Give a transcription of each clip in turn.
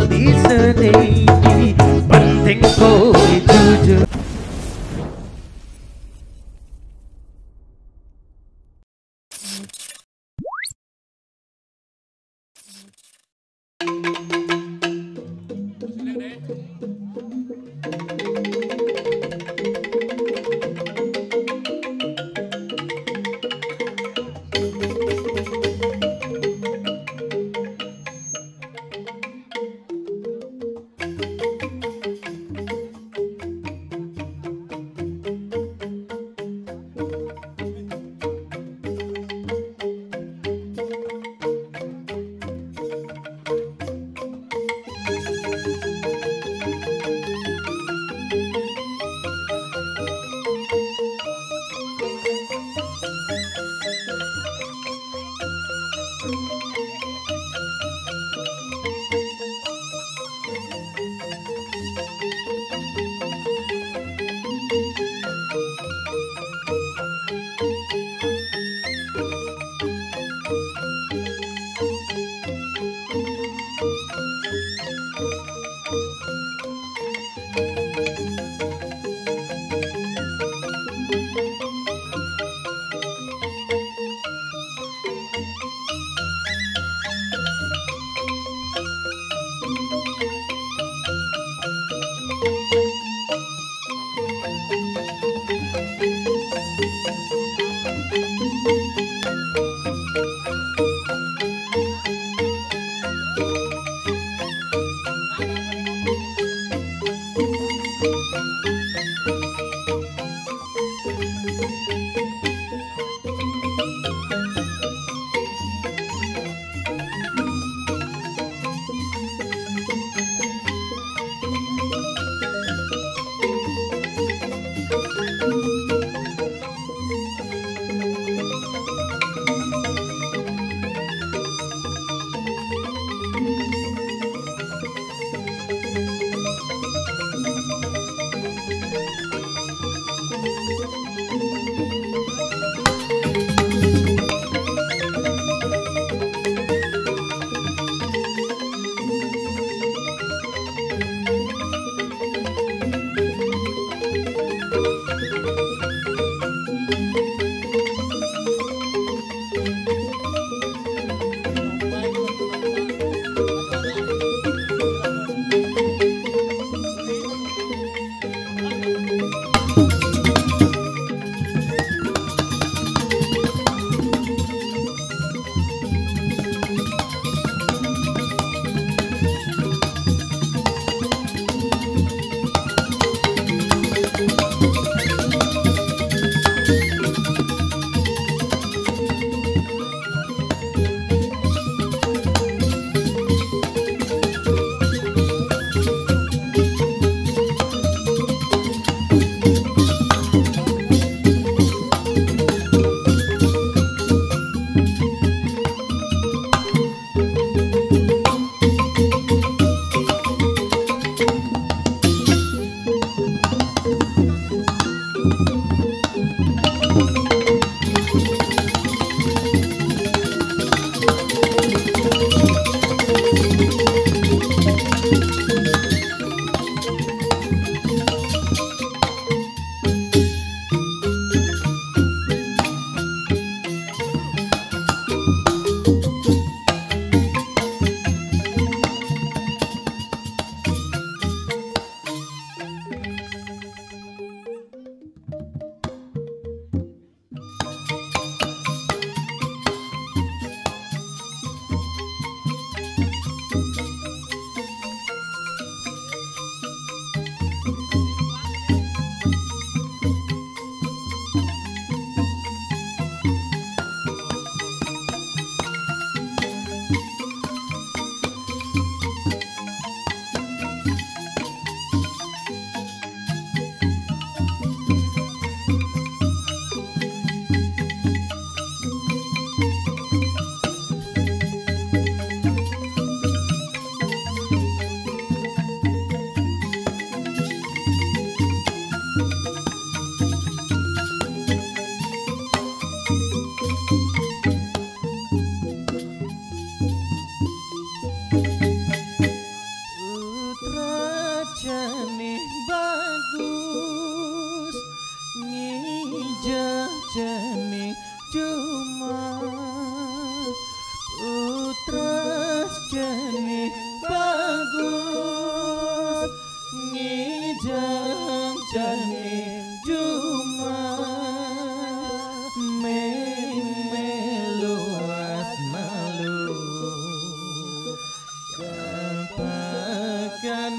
di sini, penting kowe jujur.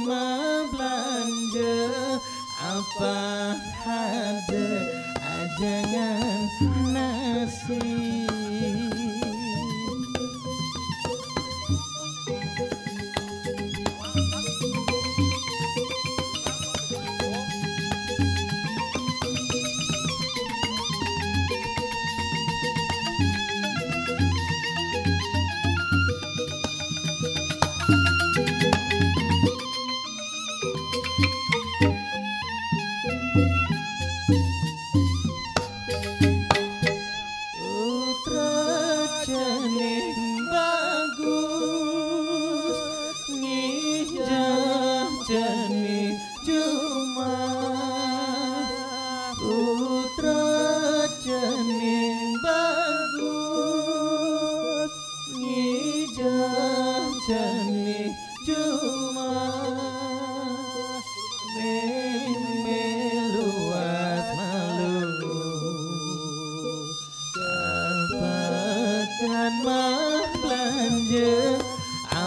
mau belanja apa ada ajangan nasi.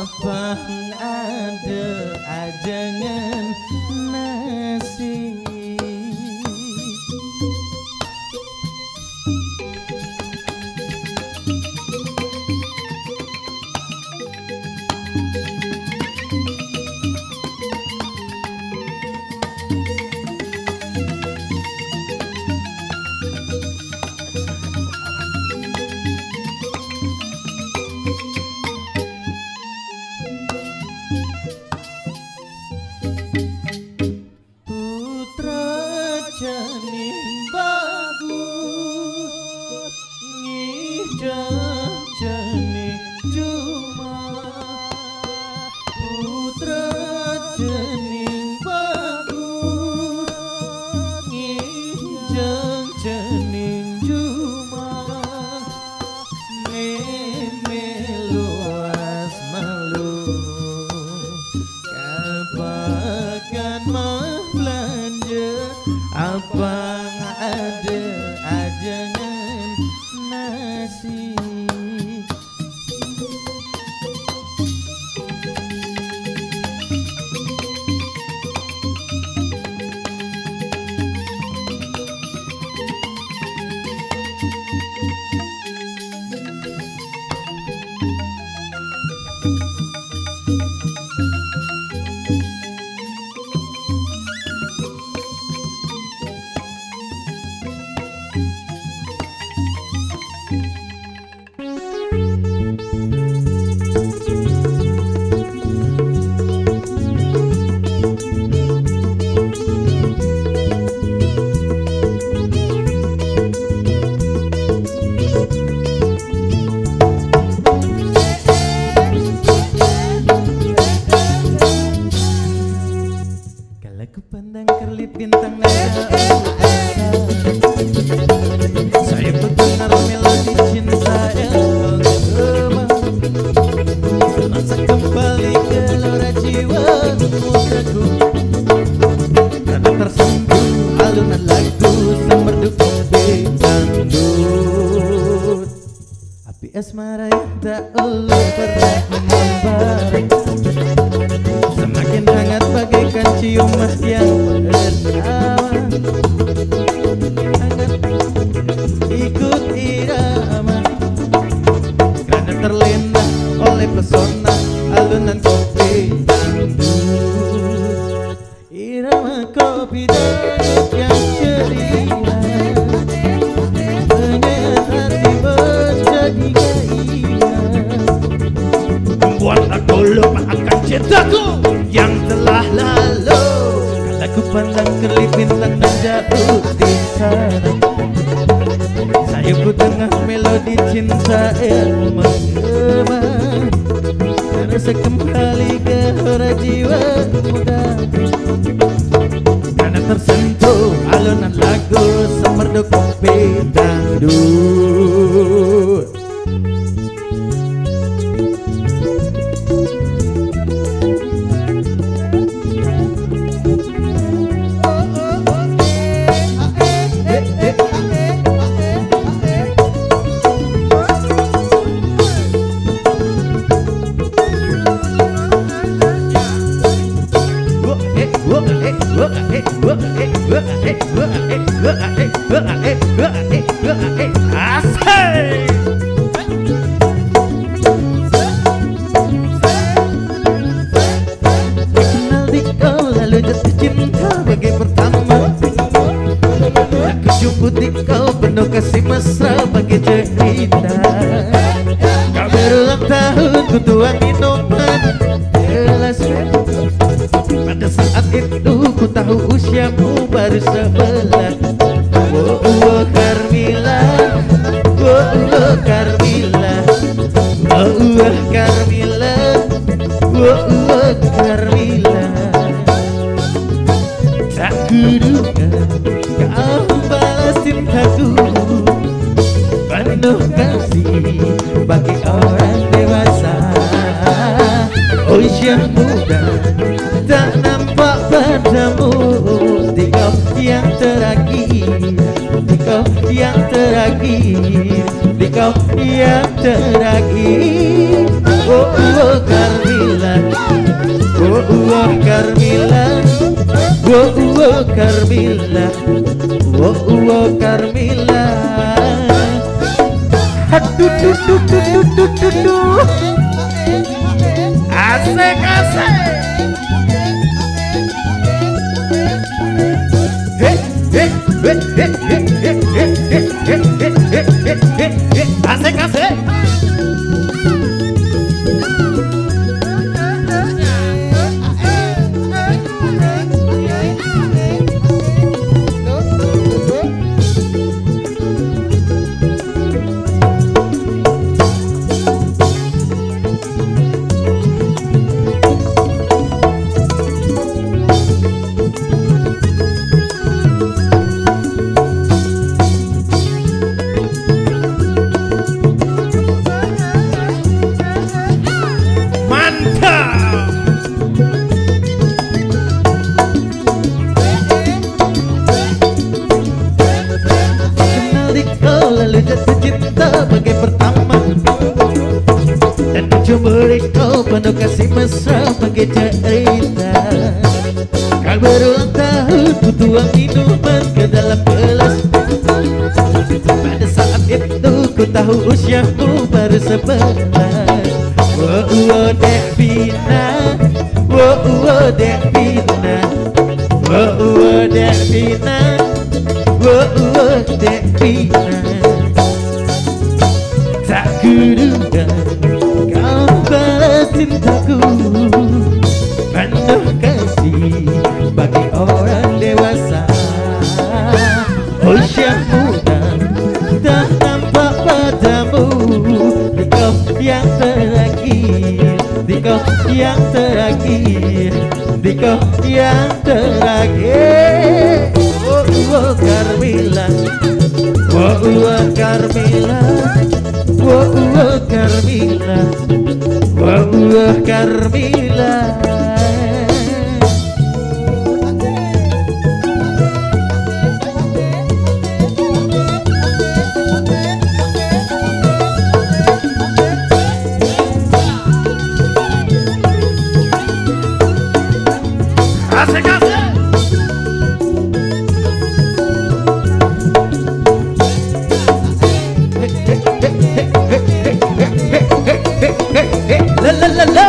Abang ada ajangan nasi. Abang ada ajangan nasi. Ku pandang kerlip bintang nada, saya mendengar melodi cinta yang menggema, rasa kembali ke gelora jiwa mudaku, karena tersentuh alunan lagu semerdu dangdut. Api asmara yang tak ulur pernah membara, semakin hangat bagaikan ciuman yang bersama, hangat ikut irama, karena terlena oleh pesona alunan kopi dangdut. Irama kopi dangdut yang ceria menyeret hati menjadi gairah, membuat aku lupa akan cintaku yang telah lalu. Kala ku pandang kerlip bintang dan jauh di sana, saya ku dengar melodi cinta yang menggema, terasa kembali ke gelora jiwa muda, karena tersentuh alunan lagu semerdu kopi dangdut. ku tuang minuman gelas. Pada saat itu ku tahu usiamu baru 11. Oh, oh Carmila, oh, oh Carmila, oh, oh Carmila, oh, oh Carmila. Tak kuduga kau balas cintaku penuh kasih bagi orang dewasa. Usia muda tak nampak padamu, di kau yang terakhir, di kau yang terakhir, di kau yang terakhir. Oh, oh Carmila, oh, oh Carmila, oh, oh Carmila, oh, oh Carmila. Aduh, duh, duh, duh, duh, duh, duh. Asik, asik. Asik, asik. Lalu jatuh cinta bagai pertama, dan mencumuri kau penuh kasih mesra bagai cerita. Kau berulang tahun ku tuang minuman ke dalam gelas. Pada saat itu ku tahu usiamu baru 11. Oh, oh Devina, oh, oh Devina, oh, oh Devina, oh, oh Devina. Tak kuduga kau balas cintaku penuh kasih bagi orang dewasa. Usia muda tak nampak padamu, di kau yang terakhir, di kau yang terakhir, di kau yang terakhir. Oh, oh Carmila, oh, oh Carmila, oh, oh Carmila, oh, oh Carmila. Asik, asik. La la la la.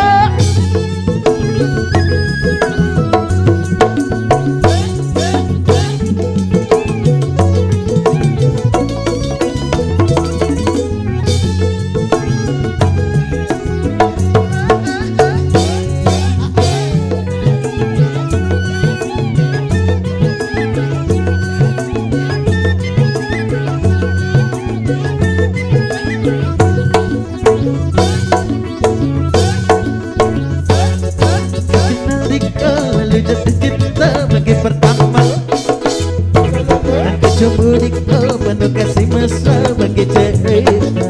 Lalu jatuh cinta bagai pertama, dan kecemburi kau penuh kasih mesra bagai cerita.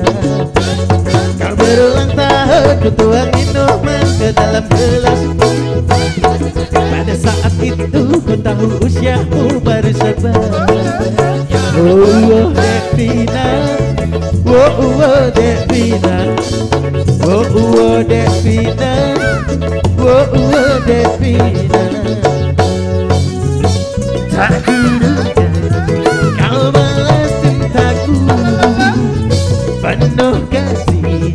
Kau berulang tahun ku tuang minuman ke dalam gelas. Pada saat itu ku tahu usiamu baru 11. Oh, oh Devina, oh, oh Devina, oh, oh Devina, oh, oh Devina. Tak kuduga kau balas cintaku penuh kasih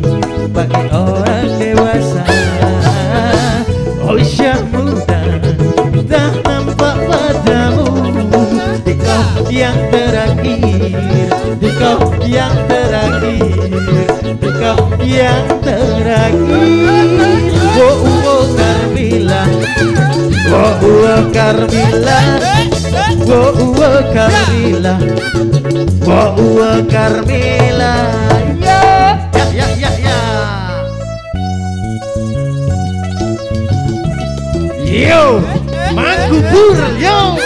bagi orang dewasa. Usia muda tak nampak padamu, di kau yang terakhir, di kau yang terakhir, di kau yang terakhir. Carmila, Carmila, Carmila, ya. Yo, Mangkubur, yo.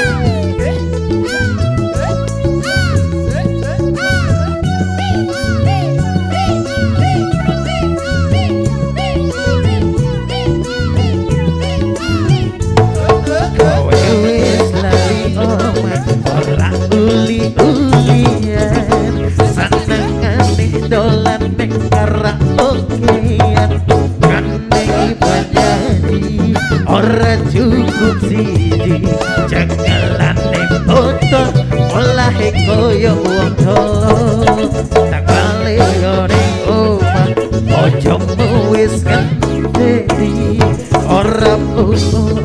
Dolan nek karaokean kane penyanyi ora cukup siji cekelane foto olahe koyo wong tolo tak bali ning omah ojomu wis ngenteni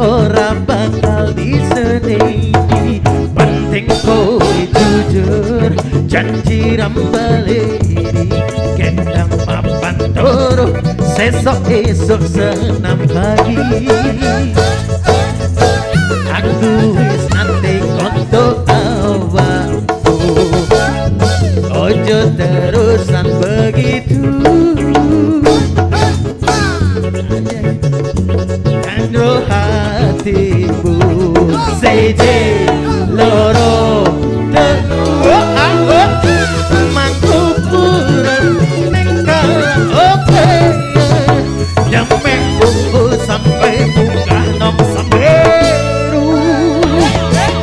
ora bakal disedeni penting kowe jujur janji rambale gendang papan turu sesok senam pagi aku wis nanti konto awakku ojo terusan begitu kanggo hatimu seje loro telu sampai buka nom samperu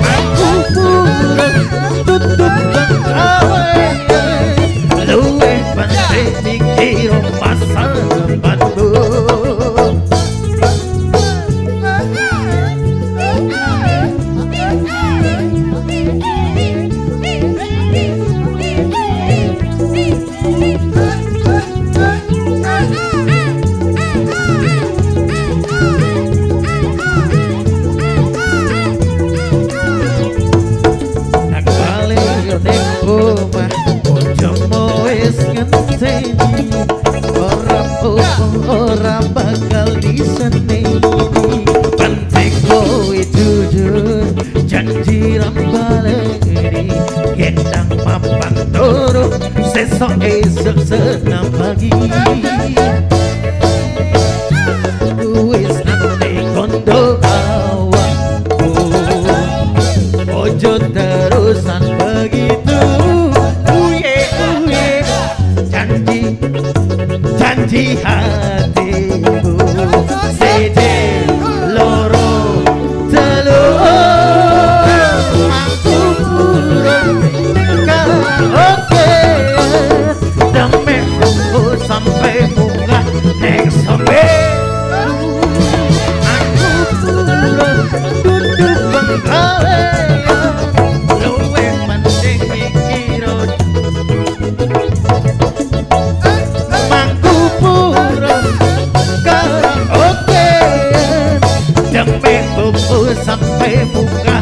aku pura tutup bengkawe luwe penting mikir masa depanmu ora bakal diseneni penting kowe jujur janji rambaleni gendang papan turu sesok senam pagi wis nanti kondo awakku ojo terusan begitu janji hatimu seje loro telu aku pura karaokean damaiku sampai bunga nek samperu aku pura duduk bengkawean luwe penting mikir sampai buka